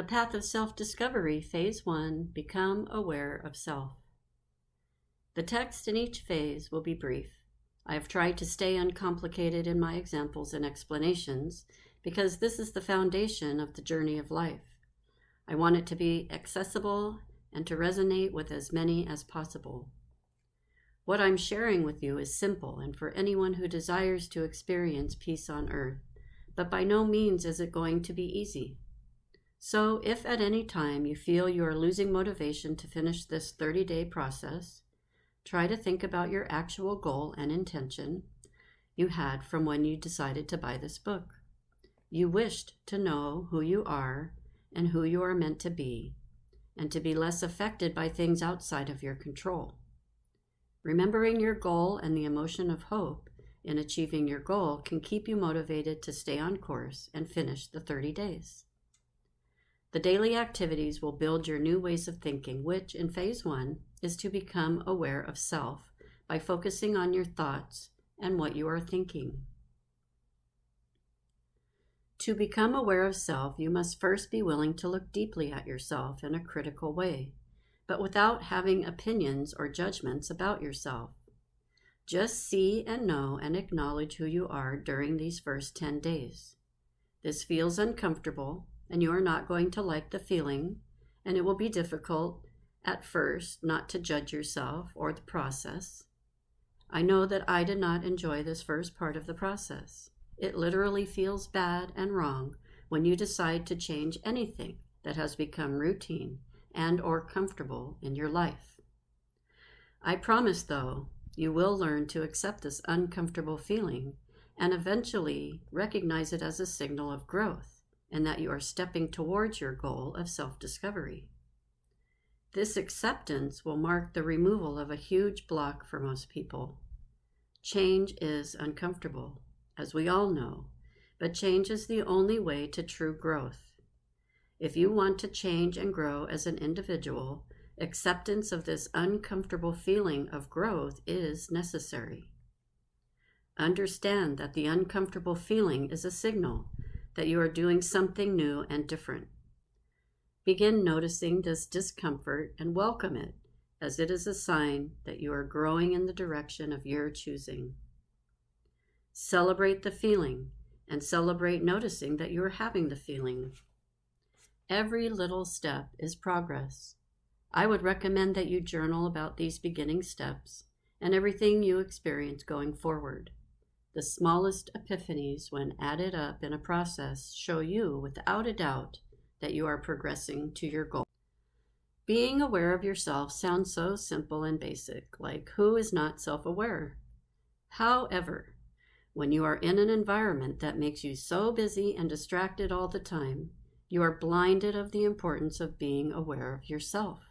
The Path of Self-Discovery, Phase 1, Become Aware of Self. The text in each phase will be brief. I have tried to stay uncomplicated in my examples and explanations because this is the foundation of the journey of life. I want it to be accessible and to resonate with as many as possible. What I'm sharing with you is simple and for anyone who desires to experience peace on earth, but by no means is it going to be easy. So if at any time you feel you are losing motivation to finish this 30-day process, try to think about your actual goal and intention you had from when you decided to buy this book. You wished to know who you are and who you are meant to be, and to be less affected by things outside of your control. Remembering your goal and the emotion of hope in achieving your goal can keep you motivated to stay on course and finish the 30 days. The daily activities will build your new ways of thinking, which in phase 1 is to become aware of self by focusing on your thoughts and what you are thinking. To become aware of self, you must first be willing to look deeply at yourself in a critical way, but without having opinions or judgments about yourself. Just see and know and acknowledge who you are during these first 10 days. This feels uncomfortable, and you are not going to like the feeling, and it will be difficult at first not to judge yourself or the process. I know that I did not enjoy this first part of the process. It literally feels bad and wrong when you decide to change anything that has become routine and or comfortable in your life. I promise, though, you will learn to accept this uncomfortable feeling and eventually recognize it as a signal of growth, and that you are stepping towards your goal of self-discovery. This acceptance will mark the removal of a huge block for most people. Change is uncomfortable, as we all know, but change is the only way to true growth. If you want to change and grow as an individual, acceptance of this uncomfortable feeling of growth is necessary. Understand that the uncomfortable feeling is a signal that you are doing something new and different. Begin noticing this discomfort and welcome it, as it is a sign that you are growing in the direction of your choosing. Celebrate the feeling and celebrate noticing that you are having the feeling. Every little step is progress. I would recommend that you journal about these beginning steps and everything you experience going forward. The smallest epiphanies, when added up in a process, show you without a doubt that you are progressing to your goal. Being aware of yourself sounds so simple and basic, like who is not self-aware? However, when you are in an environment that makes you so busy and distracted all the time, you are blinded of the importance of being aware of yourself.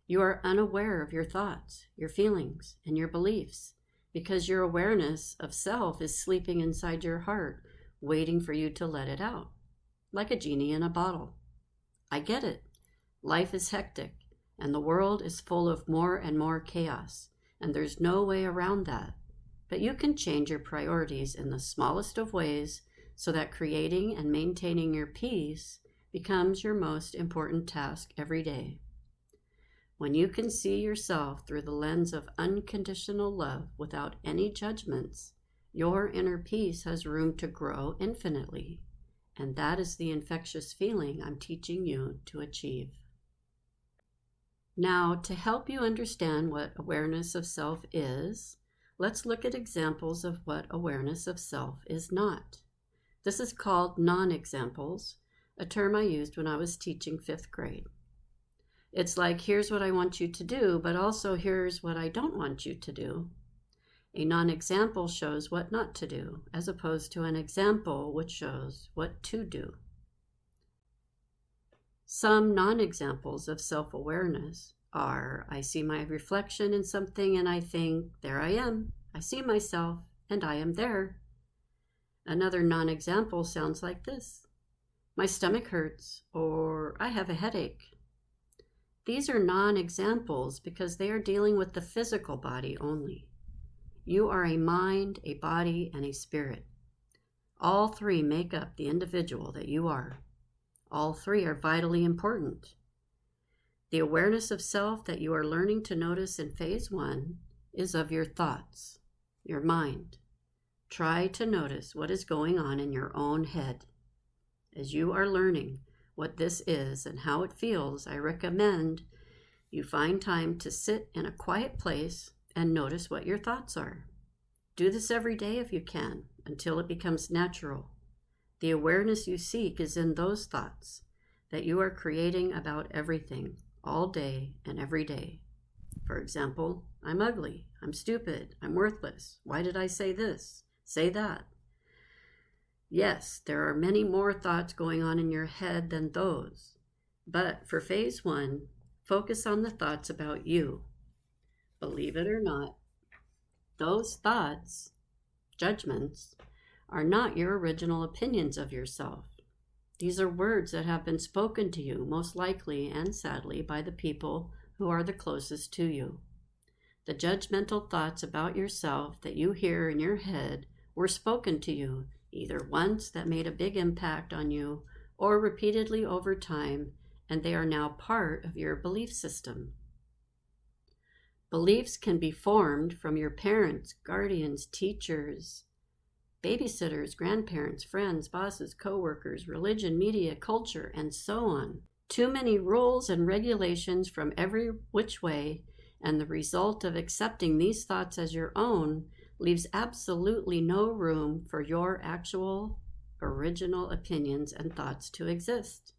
You are unaware of your thoughts, your feelings, and your beliefs, because your awareness of self is sleeping inside your heart, waiting for you to let it out, like a genie in a bottle. I get it. Life is hectic, and the world is full of more and more chaos, and there's no way around that. But you can change your priorities in the smallest of ways so that creating and maintaining your peace becomes your most important task every day. When you can see yourself through the lens of unconditional love without any judgments, your inner peace has room to grow infinitely, and that is the infectious feeling I'm teaching you to achieve. Now, to help you understand what awareness of self is, let's look at examples of what awareness of self is not. This is called non-examples, a term I used when I was teaching 5th grade. It's like, here's what I want you to do, but also here's what I don't want you to do. A non-example shows what not to do, as opposed to an example which shows what to do. Some non-examples of self-awareness are, I see my reflection in something and I think, there I am. I see myself and I am there. Another non-example sounds like this. My stomach hurts, or I have a headache. These are non-examples because they are dealing with the physical body only. You are a mind, a body, and a spirit. All three make up the individual that you are. All three are vitally important. The awareness of self that you are learning to notice in phase 1 is of your thoughts, your mind. Try to notice what is going on in your own head. As you are learning what this is and how it feels, I recommend you find time to sit in a quiet place and notice what your thoughts are. Do this every day if you can, until it becomes natural. The awareness you seek is in those thoughts that you are creating about everything, all day and every day. For example, I'm ugly, I'm stupid, I'm worthless. Why did I say this? Say that. Yes, there are many more thoughts going on in your head than those. But for phase 1, focus on the thoughts about you. Believe it or not, those thoughts, judgments, are not your original opinions of yourself. These are words that have been spoken to you, most likely and sadly, by the people who are the closest to you. The judgmental thoughts about yourself that you hear in your head were spoken to you either once that made a big impact on you or repeatedly over time, and they are now part of your belief system. Beliefs can be formed from your parents, guardians, teachers, babysitters, grandparents, friends, bosses, co-workers, religion, media, culture, and so on. Too many rules and regulations from every which way, and the result of accepting these thoughts as your own leaves absolutely no room for your actual, original opinions and thoughts to exist.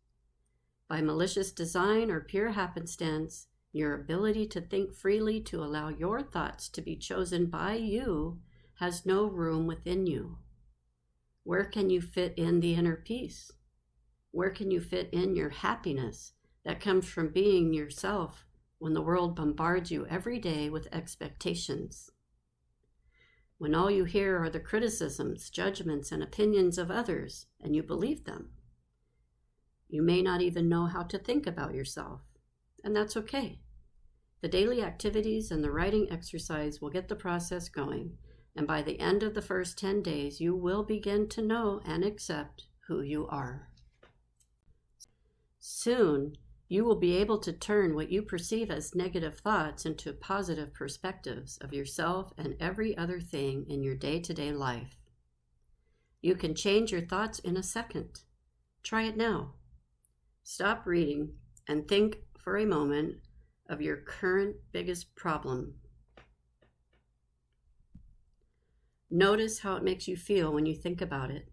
By malicious design or pure happenstance, your ability to think freely to allow your thoughts to be chosen by you has no room within you. Where can you fit in the inner peace? Where can you fit in your happiness that comes from being yourself when the world bombards you every day with expectations? When all you hear are the criticisms, judgments, and opinions of others, and you believe them, you may not even know how to think about yourself, and that's okay. The daily activities and the writing exercise will get the process going, and by the end of the first 10 days, you will begin to know and accept who you are. Soon, you will be able to turn what you perceive as negative thoughts into positive perspectives of yourself and every other thing in your day-to-day life. You can change your thoughts in a second. Try it now. Stop reading and think for a moment of your current biggest problem. Notice how it makes you feel when you think about it.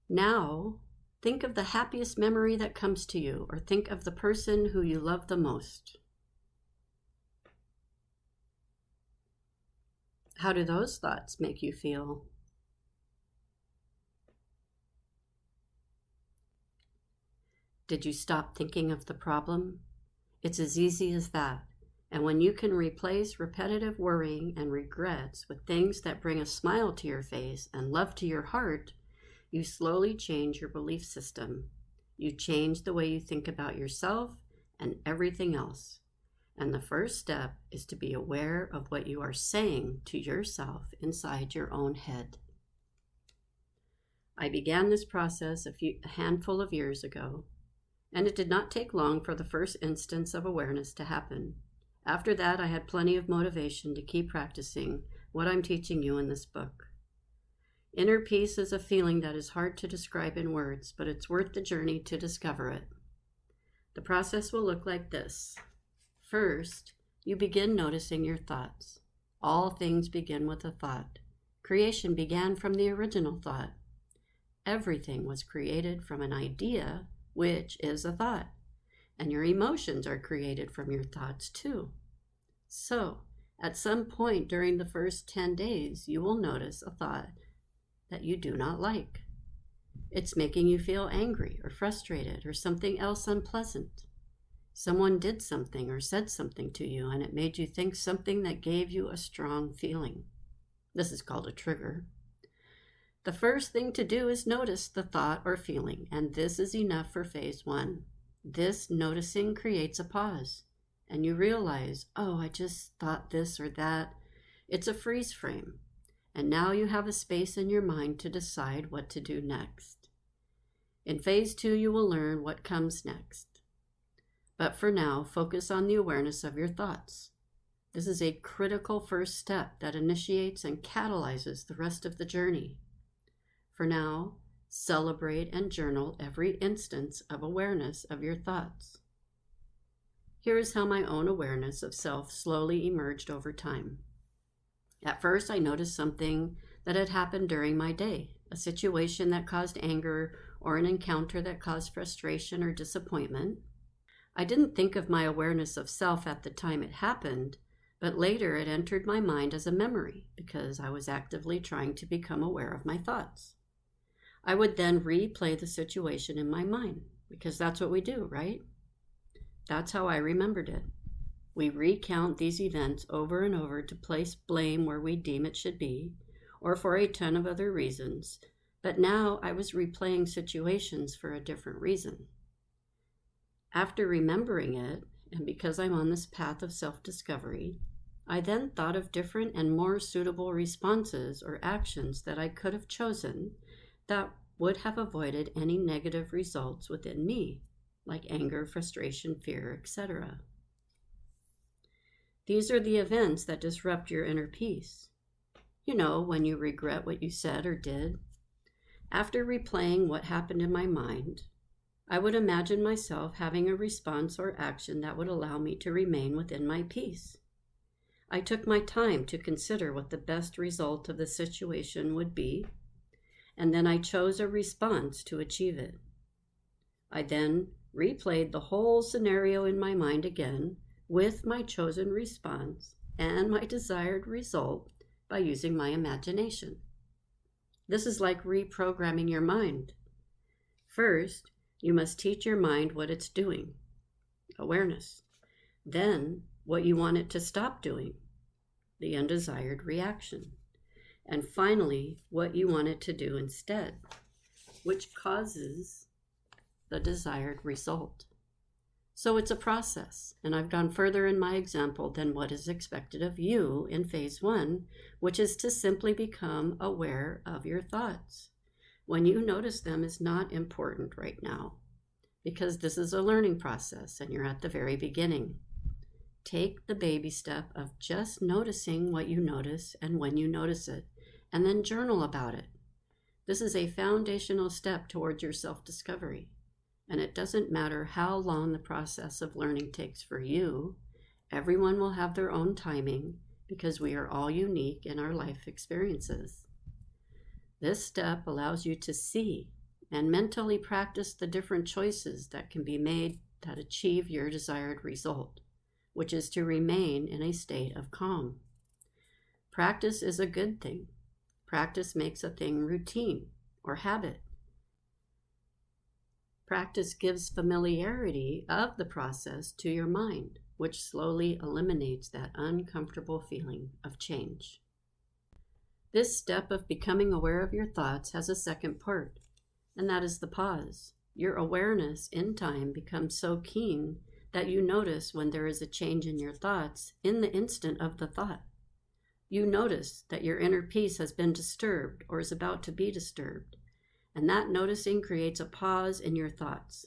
Now, think of the happiest memory that comes to you, or think of the person who you love the most. How do those thoughts make you feel? Did you stop thinking of the problem? It's as easy as that. And when you can replace repetitive worrying and regrets with things that bring a smile to your face and love to your heart, you slowly change your belief system. You change the way you think about yourself and everything else. And the first step is to be aware of what you are saying to yourself inside your own head. I began this process a handful of years ago, and it did not take long for the first instance of awareness to happen. After that, I had plenty of motivation to keep practicing what I'm teaching you in this book. Inner peace is a feeling that is hard to describe in words, but it's worth the journey to discover it. The process will look like this. First, you begin noticing your thoughts. All things begin with a thought. Creation began from the original thought. Everything was created from an idea, which is a thought. And your emotions are created from your thoughts too. So, at some point during the first 10 days, you will notice a thought that you do not like. It's making you feel angry or frustrated or something else unpleasant. Someone did something or said something to you and it made you think something that gave you a strong feeling. This is called a trigger. The first thing to do is notice the thought or feeling, and this is enough for phase 1. This noticing creates a pause, and you realize, oh, I just thought this or that. It's a freeze frame. and now you have a space in your mind to decide what to do next. In phase 2, you will learn what comes next. But for now, focus on the awareness of your thoughts. This is a critical first step that initiates and catalyzes the rest of the journey. For now, celebrate and journal every instance of awareness of your thoughts. Here is how my own awareness of self slowly emerged over time. At first, I noticed something that had happened during my day, a situation that caused anger or an encounter that caused frustration or disappointment. I didn't think of my awareness of self at the time it happened, but later it entered my mind as a memory because I was actively trying to become aware of my thoughts. I would then replay the situation in my mind because that's what we do, right? That's how I remembered it. We recount these events over and over to place blame where we deem it should be, or for a ton of other reasons, but now I was replaying situations for a different reason. After remembering it, and because I'm on this path of self-discovery, I then thought of different and more suitable responses or actions that I could have chosen that would have avoided any negative results within me, like anger, frustration, fear, etc. These are the events that disrupt your inner peace. You know, when you regret what you said or did. After replaying what happened in my mind, I would imagine myself having a response or action that would allow me to remain within my peace. I took my time to consider what the best result of the situation would be, and then I chose a response to achieve it. I then replayed the whole scenario in my mind again with my chosen response and my desired result by using my imagination. This is like reprogramming your mind. First, you must teach your mind what it's doing, awareness. Then, what you want it to stop doing, the undesired reaction. And finally, what you want it to do instead, which causes the desired result. So it's a process, and I've gone further in my example than what is expected of you in phase 1, which is to simply become aware of your thoughts. When you notice them is not important right now, because this is a learning process and you're at the very beginning. Take the baby step of just noticing what you notice and when you notice it, and then journal about it. This is a foundational step towards your self-discovery, and it doesn't matter how long the process of learning takes for you. Everyone will have their own timing because we are all unique in our life experiences. This step allows you to see and mentally practice the different choices that can be made that achieve your desired result, which is to remain in a state of calm. Practice is a good thing. Practice makes a thing routine or habit. Practice gives familiarity of the process to your mind, which slowly eliminates that uncomfortable feeling of change. This step of becoming aware of your thoughts has a second part, and that is the pause. Your awareness in time becomes so keen that you notice when there is a change in your thoughts in the instant of the thought. You notice that your inner peace has been disturbed or is about to be disturbed, and that noticing creates a pause in your thoughts.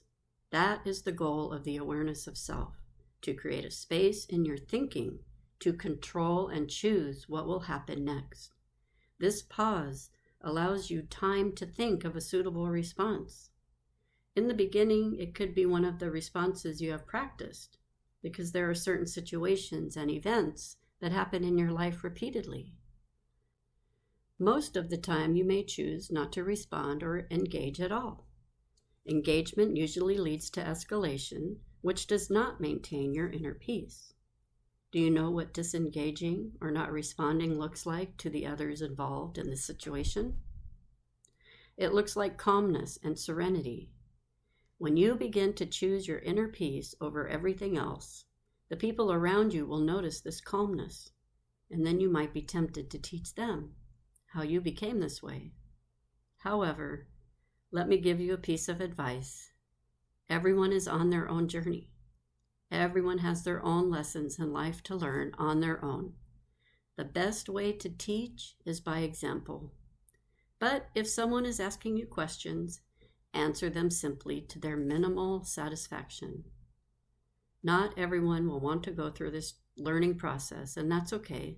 That is the goal of the awareness of self, to create a space in your thinking to control and choose what will happen next. This pause allows you time to think of a suitable response. In the beginning, it could be one of the responses you have practiced, because there are certain situations and events that happen in your life repeatedly. Most of the time, you may choose not to respond or engage at all. Engagement usually leads to escalation, which does not maintain your inner peace. Do you know what disengaging or not responding looks like to the others involved in the situation? It looks like calmness and serenity. When you begin to choose your inner peace over everything else, the people around you will notice this calmness, and then you might be tempted to teach them how you became this way. However, let me give you a piece of advice. Everyone is on their own journey. Everyone has their own lessons in life to learn on their own. The best way to teach is by example. But if someone is asking you questions, answer them simply to their minimal satisfaction. Not everyone will want to go through this learning process, and that's okay.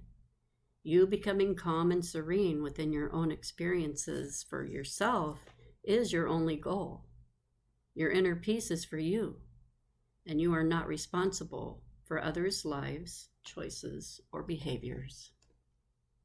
You becoming calm and serene within your own experiences for yourself is your only goal. Your inner peace is for you, and you are not responsible for others' lives, choices, or behaviors.